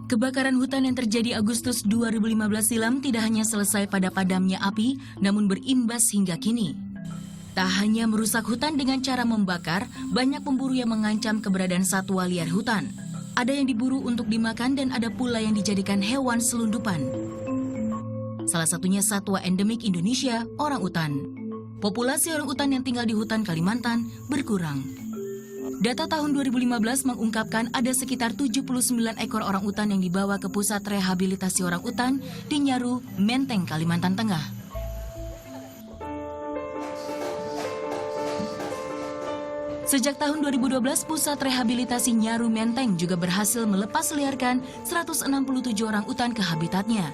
Kebakaran hutan yang terjadi Agustus 2015 silam tidak hanya selesai pada padamnya api, namun berimbas hingga kini. Tak hanya merusak hutan dengan cara membakar, banyak pemburu yang mengancam keberadaan satwa liar hutan. Ada yang diburu untuk dimakan dan ada pula yang dijadikan hewan selundupan. Salah satunya satwa endemik Indonesia, orangutan. Populasi orangutan yang tinggal di hutan Kalimantan berkurang. Data tahun 2015 mengungkapkan ada sekitar 79 ekor orangutan yang dibawa ke pusat rehabilitasi orangutan di Nyaru, Menteng, Kalimantan Tengah. Sejak tahun 2012, pusat rehabilitasi Nyaru Menteng juga berhasil melepas liarkan 167 orangutan ke habitatnya.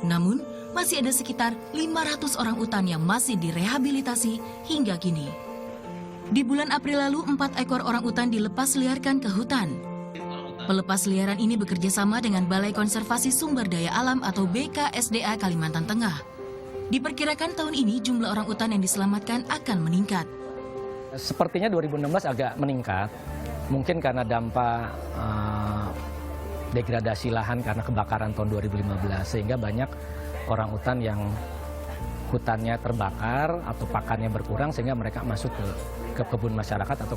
Namun, masih ada sekitar 500 orangutan yang masih direhabilitasi hingga kini. Di bulan April lalu, 4 ekor orangutan dilepas liarkan ke hutan. Pelepas liaran ini bekerja sama dengan Balai Konservasi Sumber Daya Alam atau BKSDA Kalimantan Tengah. Diperkirakan tahun ini jumlah orangutan yang diselamatkan akan meningkat. Sepertinya 2016 agak meningkat, mungkin karena dampak degradasi lahan karena kebakaran tahun 2015, sehingga banyak orangutan yang hutannya terbakar atau pakannya berkurang sehingga mereka masuk ke kebun masyarakat atau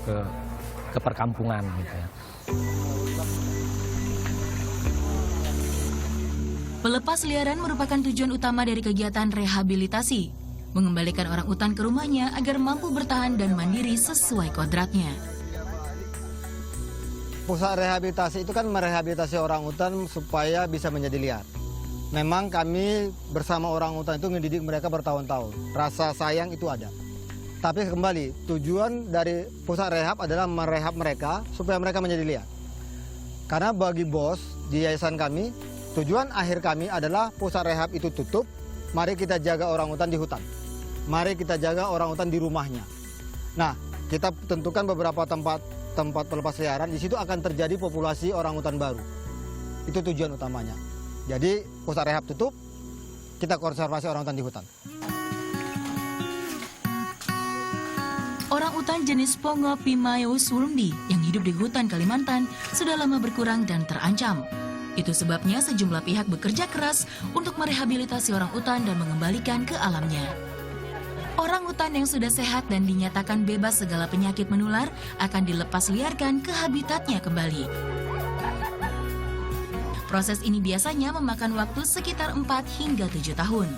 ke perkampungan gitu ya. Pelepas liaran merupakan tujuan utama dari kegiatan rehabilitasi, mengembalikan orangutan ke rumahnya agar mampu bertahan dan mandiri sesuai kodratnya. Pusat rehabilitasi itu kan merehabilitasi orangutan supaya bisa menjadi liar. Memang kami bersama orangutan itu ngedidik mereka bertahun-tahun. Rasa sayang itu ada. Tapi kembali, tujuan dari pusat rehab adalah merehab mereka supaya mereka menjadi liar. Karena bagi bos di yayasan kami, tujuan akhir kami adalah pusat rehab itu tutup, mari kita jaga orangutan di hutan. Mari kita jaga orangutan di rumahnya. Nah, kita tentukan beberapa tempat pelepas liaran, di situ akan terjadi populasi orangutan baru. Itu tujuan utamanya. Jadi pusat rehab tutup, kita konservasi orangutan di hutan. Orangutan jenis Pongo Pimaeus wurmdi yang hidup di hutan Kalimantan sudah lama berkurang dan terancam. Itu sebabnya sejumlah pihak bekerja keras untuk merehabilitasi orangutan dan mengembalikan ke alamnya. Orangutan yang sudah sehat dan dinyatakan bebas segala penyakit menular akan dilepas liarkan ke habitatnya kembali. Proses ini biasanya memakan waktu sekitar 4 hingga 7 tahun.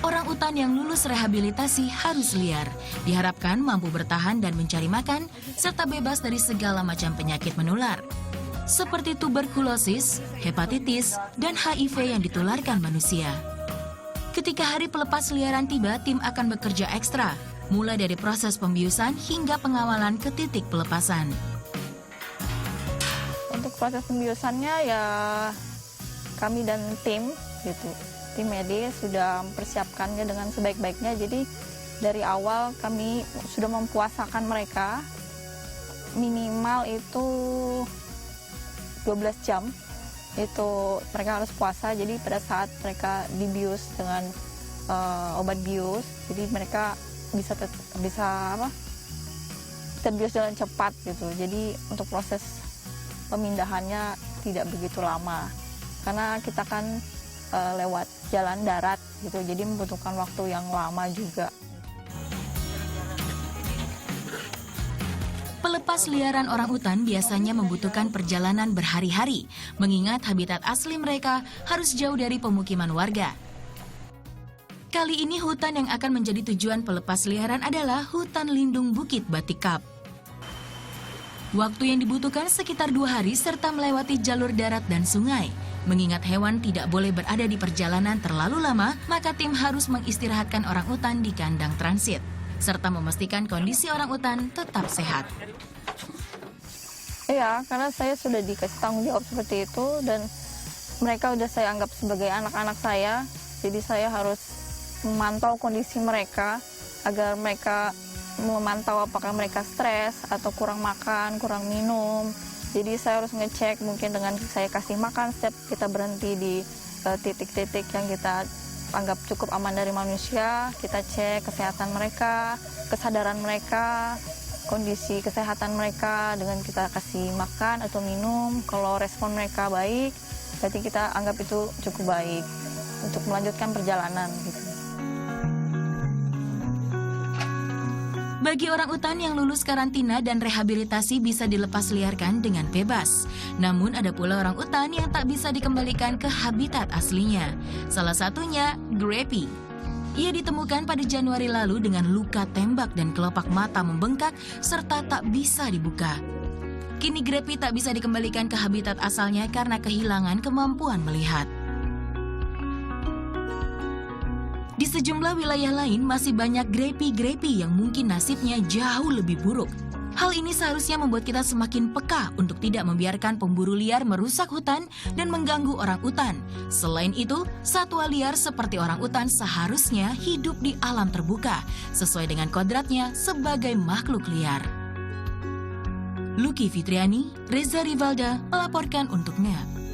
Orangutan yang lulus rehabilitasi harus liar, diharapkan mampu bertahan dan mencari makan, serta bebas dari segala macam penyakit menular, seperti tuberkulosis, hepatitis, dan HIV yang ditularkan manusia. Ketika hari pelepas liaran tiba, tim akan bekerja ekstra, mulai dari proses pembiusan hingga pengawalan ke titik pelepasan. Untuk proses pembiusannya ya kami dan tim medis sudah mempersiapkannya dengan sebaik-baiknya. Jadi dari awal kami sudah mempuasakan mereka minimal itu 12 jam. Itu mereka harus puasa, jadi pada saat mereka dibius dengan obat bius, jadi mereka bisa terbius dengan cepat gitu. Jadi untuk proses pemindahannya tidak begitu lama, karena kita kan lewat jalan darat gitu, jadi membutuhkan waktu yang lama juga. Pelepas liaran orangutan biasanya membutuhkan perjalanan berhari-hari, mengingat habitat asli mereka harus jauh dari pemukiman warga. Kali ini hutan yang akan menjadi tujuan pelepas liaran adalah hutan lindung Bukit Batikap. Waktu yang dibutuhkan sekitar 2 hari serta melewati jalur darat dan sungai. Mengingat hewan tidak boleh berada di perjalanan terlalu lama, maka tim harus mengistirahatkan orangutan di kandang transit, serta memastikan kondisi orangutan tetap sehat. Iya, karena saya sudah dikasih tanggung jawab seperti itu dan mereka udah saya anggap sebagai anak-anak saya. Jadi saya harus memantau kondisi mereka agar mereka memantau apakah mereka stres atau kurang makan, kurang minum. Jadi saya harus ngecek, mungkin dengan saya kasih makan setiap kita berhenti di titik-titik yang kita anggap cukup aman dari manusia. Kita cek kesehatan mereka, kesadaran mereka, kondisi kesehatan mereka dengan kita kasih makan atau minum. Kalau respon mereka baik, Berarti kita anggap itu cukup baik untuk melanjutkan perjalanan gitu. Bagi orang utan yang lulus karantina dan rehabilitasi bisa dilepas liarkan dengan bebas. Namun ada pula orang utan yang tak bisa dikembalikan ke habitat aslinya. Salah satunya Grappy. Ia ditemukan pada Januari lalu dengan luka tembak dan kelopak mata membengkak serta tak bisa dibuka. Kini Grappy tak bisa dikembalikan ke habitat asalnya karena kehilangan kemampuan melihat. Di sejumlah wilayah lain masih banyak Grappy yang mungkin nasibnya jauh lebih buruk. Hal ini seharusnya membuat kita semakin peka untuk tidak membiarkan pemburu liar merusak hutan dan mengganggu orang utan. Selain itu, satwa liar seperti orang utan seharusnya hidup di alam terbuka, sesuai dengan kodratnya sebagai makhluk liar. Lucky Fitriani, Reza Rivalda melaporkan untuk NET.